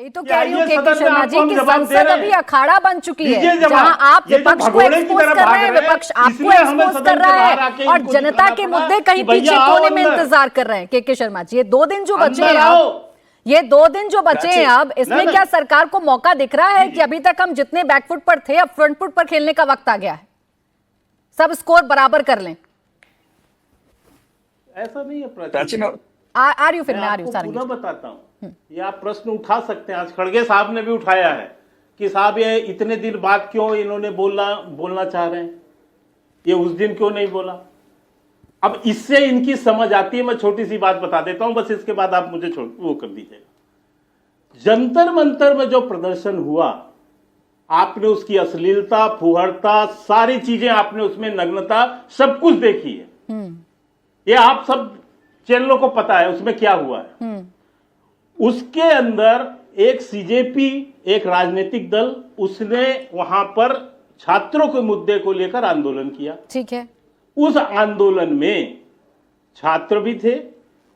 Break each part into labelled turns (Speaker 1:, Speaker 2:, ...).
Speaker 1: यही तो कह रही हूँ के शर्मा जी की संसद अभी अखाड़ा बन चुकी है, जहां आप विपक्ष को एक्सपोज कर रहे हैं, विपक्ष आपको एक्सपोज कर रहा है और जनता के मुद्दे कहीं पीछे कोने में इंतजार कर रहे हैं। के शर्मा जी, ये 2 दिन जो बचे हैं अब, ये 2 दिन जो बचे हैं अब, इसमें क्या सरकार को मौका दिख रहा है कि अभी तक हम जितने बैकफुट पर थे अब फ्रंट फुट पर खेलने का वक्त आ गया है, सब स्कोर बराबर कर लें?
Speaker 2: ऐसा नहीं है प्राची,
Speaker 1: आ रही हूँ फिर मैं आ रही हूँ
Speaker 2: पुनः बताता हूँ। ये आप प्रश्न उठा सकते हैं, आज खड़गे साहब ने भी उठाया है कि साहब ये इतने दिन बाद क्यों इन्होंने बोलना चाह रहे हैं, ये उस दिन क्यों नहीं बोला। अब इससे इनकी समझ आती है। मैं छोटी सी बात बता देता हूं, बस इसके बाद आप मुझे वो कर दीजिएगा। जंतर मंतर में जो प्रदर्शन हुआ, आपने उसकी अश्लीलता, फुहड़ता, सारी चीजें आपने उसमें नग्नता सब कुछ देखी है। ये आप सब चैनलों को पता है उसमें क्या हुआ है। उसके अंदर एक सीजेपी, एक राजनीतिक दल, उसने वहां पर छात्रों के मुद्दे को लेकर आंदोलन किया।
Speaker 1: ठीक है।
Speaker 2: उस आंदोलन में छात्र भी थे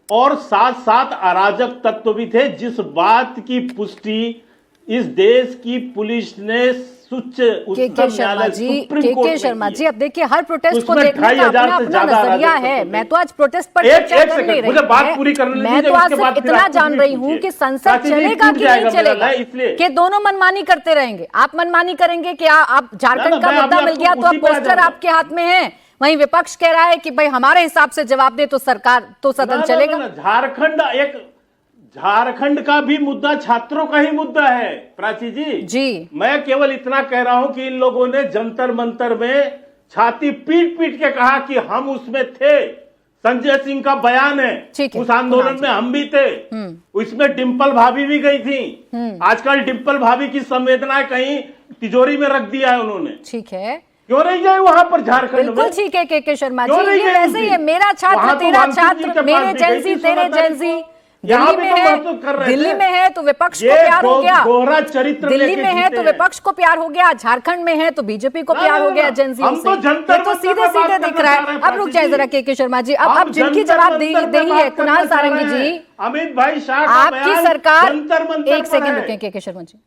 Speaker 2: और साथ साथ अराजक तत्व भी थे, जिस बात की पुष्टि इस देश की पुलिस ने
Speaker 1: के शर्मा जी, अब देखिए हर प्रोटेस्ट को देखने का अपना अपना नजरिया है। मैं तो आज प्रोटेस्ट पर चर्चा कर नहीं रही, बात पूरी करने मैं तो आज सिर्फ इतना जान रही हूँ कि संसद चलेगा कि नहीं चलेगा, कि दोनों मनमानी करते रहेंगे। आप मनमानी करेंगे कि आप झारखंड का मुद्दा मिल गया तो अब पोस्टर आपके हाथ में है, वहीं विपक्ष कह रहा है कि भाई हमारे हिसाब से जवाब दे तो सरकार तो सदन चलेगा।
Speaker 2: झारखंड का भी मुद्दा छात्रों का ही मुद्दा है प्राची जी। मैं केवल इतना कह रहा हूं कि इन लोगों ने जंतर मंतर में छाती पीट पीट के कहा कि हम उसमें थे। संजय सिंह का बयान है, उस आंदोलन में हम भी थे, उसमें डिंपल भाभी भी गई थी। आजकल डिंपल भाभी की संवेदनाएं कहीं तिजोरी में रख दिया है उन्होंने।
Speaker 1: ठीक है,
Speaker 2: क्यों नहीं गए वहां पर झारखंड में?
Speaker 1: बिल्कुल ठीक है के शर्मा जी, ये वैसे ही है, मेरा छात्र तेरा छात्र, मेरे जेंजी तेरे जेंजी। दिल्ली में है, दिल्ली में है तो विपक्ष को प्यार हो गया,
Speaker 2: दोहरा चरित्र
Speaker 1: दिल्ली में है तो विपक्ष को प्यार हो गया, झारखंड में है तो बीजेपी को प्यार हो गया जेंजियों से। ये तो सीधे सीधे दिख रहा है। अब रुक जाए जरा के शर्मा जी, अब जिनकी जवाबदेही है कुणाल सारंगी जी,
Speaker 2: अमित भाई शाह,
Speaker 1: आपकी सरकार, एक सेकंड रुके के शर्मा जी,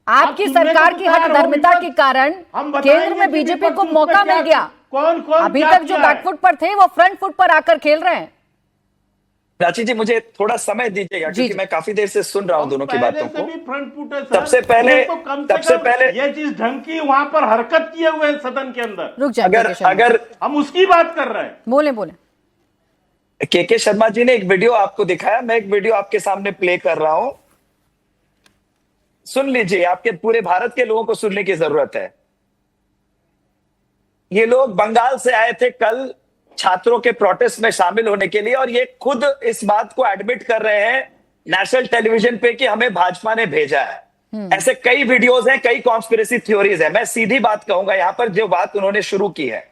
Speaker 1: आपकी सरकार की हठधर्मिता के कारण केंद्र में बीजेपी को मौका मिल गया। अभी तक जो बैकफुट पर थे वो फ्रंट फुट पर आकर खेल रहे हैं।
Speaker 3: प्राची जी, मुझे थोड़ा समय दीजिएगा क्योंकि मैं काफी देर से सुन रहा हूं दोनों की बातों को।
Speaker 2: फ्रंट फुट है
Speaker 3: सबसे पहले
Speaker 2: ये चीज ढंग की वहां पर हरकत किए हुए हैं सदन के अंदर।
Speaker 1: रुक जाए,
Speaker 2: अगर हम उसकी बात कर रहे हैं,
Speaker 1: बोले
Speaker 3: के शर्मा जी ने एक वीडियो आपको दिखाया, मैं एक वीडियो आपके सामने प्ले कर रहा हूं, सुन लीजिए। आपके पूरे भारत के लोगों को सुनने की जरूरत है। ये लोग बंगाल से आए थे कल छात्रों के प्रोटेस्ट में शामिल होने के लिए, और ये खुद इस बात को एडमिट कर रहे हैं नेशनल टेलीविजन पे कि हमें भाजपा ने भेजा है। ऐसे कई वीडियोस हैं, कई कॉन्स्पिरेसी थ्योरीज है। मैं सीधी बात कहूंगा यहां पर, जो बात उन्होंने शुरू की है,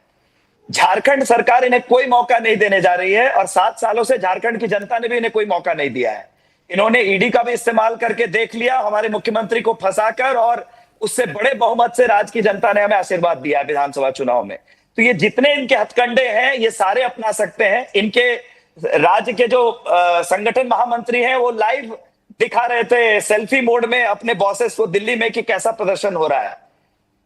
Speaker 3: झारखंड सरकार इन्हें कोई मौका नहीं देने जा रही है और 7 सालों से झारखंड की जनता ने भी इन्हें कोई मौका नहीं दिया है। इन्होंने ईडी का भी इस्तेमाल करके देख लिया, हमारे मुख्यमंत्री को फंसाकर, और उससे बड़े बहुमत से राज्य की जनता ने हमें आशीर्वाद दिया है विधानसभा चुनाव में। तो ये जितने इनके हथकंडे हैं ये सारे अपना सकते हैं। इनके राज्य के जो संगठन महामंत्री हैं वो लाइव दिखा रहे थे सेल्फी मोड में अपने बॉसेस को दिल्ली में कि कैसा प्रदर्शन हो रहा है।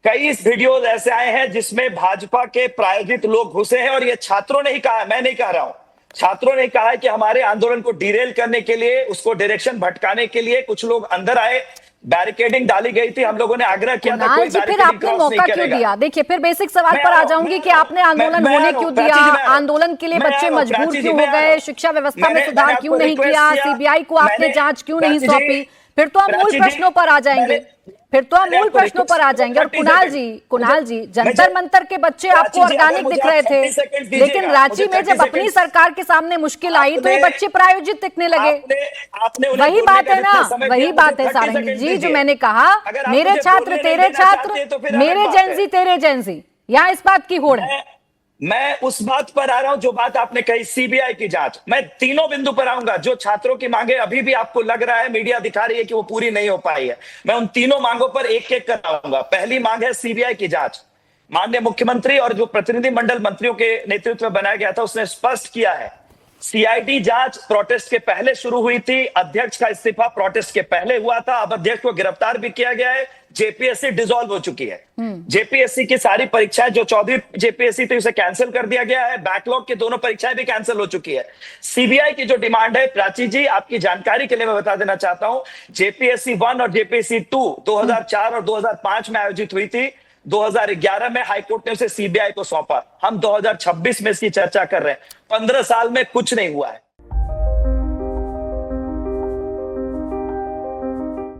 Speaker 3: कई वीडियोस ऐसे आए हैं जिसमें भाजपा के प्रायोजित लोग घुसे हैं, और ये छात्रों ने ही कहा, मैं नहीं कह रहा हूं, छात्रों ने कहा है कि हमारे आंदोलन को डिरेल करने के लिए, उसको डायरेक्शन भटकाने के लिए कुछ लोग अंदर आए, बैरिकेडिंग डाली गई थी, हम लोगों ने आग्रह किया था कोई
Speaker 1: फिर आपने मौका क्यों दिया? देखिए फिर बेसिक सवाल पर आ जाऊंगी कि आपने आंदोलन होने क्यों दिया, आंदोलन के लिए बच्चे मजबूर क्यों हो गए, शिक्षा व्यवस्था में सुधार क्यों नहीं किया, सीबीआई को आपने जांच क्यों नहीं सौंपी? फिर तो हम मूल प्रश्नों पर आ जाएंगे, और कुणाल जी जंतर मंतर के बच्चे आपको ऑर्गेनिक दिख रहे थे, लेकिन रांची में जब अपनी सरकार के सामने मुश्किल आई तो ये बच्चे प्रायोजित दिखने लगे। वही बात है ना, वही बात है सारंगी जी, जो मैंने कहा, मेरे छात्र तेरे छात्र, मेरे जेंजी तेरे जेंजी, यहाँ इस बात की होड़ है।
Speaker 3: मैं उस बात पर आ रहा हूं जो बात आपने कही, सीबीआई की जांच। मैं तीनों बिंदु पर आऊंगा। जो छात्रों की मांगे अभी भी आपको लग रहा है, मीडिया दिखा रही है कि वो पूरी नहीं हो पाई है, मैं उन तीनों मांगों पर एक एक कर आऊंगा। पहली मांग है सीबीआई की जांच। माननीय मुख्यमंत्री और जो प्रतिनिधि मंडल मंत्रियों के नेतृत्व में बनाया गया था उसने स्पष्ट किया है सीआईडी जांच प्रोटेस्ट के पहले शुरू हुई थी, अध्यक्ष का इस्तीफा प्रोटेस्ट के पहले हुआ था, अब अध्यक्ष को गिरफ्तार भी किया गया है, जेपीएससी डिसॉल्व हो चुकी है। जेपीएससी की सारी परीक्षाएं, जो 14वीं जेपीएससी थी उसे कैंसिल कर दिया गया है, बैकलॉग की दोनों परीक्षाएं भी कैंसिल हो चुकी है। सीबीआई की जो डिमांड है, प्राची जी आपकी जानकारी के लिए मैं बता देना चाहता हूं, जेपीएससी 1 और जेपीएससी 2 2004 और 2005 में आयोजित हुई थी। 2011 में हाईकोर्ट ने उसे सीबीआई को सौंपा। हम 2026 में इसकी चर्चा कर रहे हैं। 15 साल में कुछ नहीं हुआ है।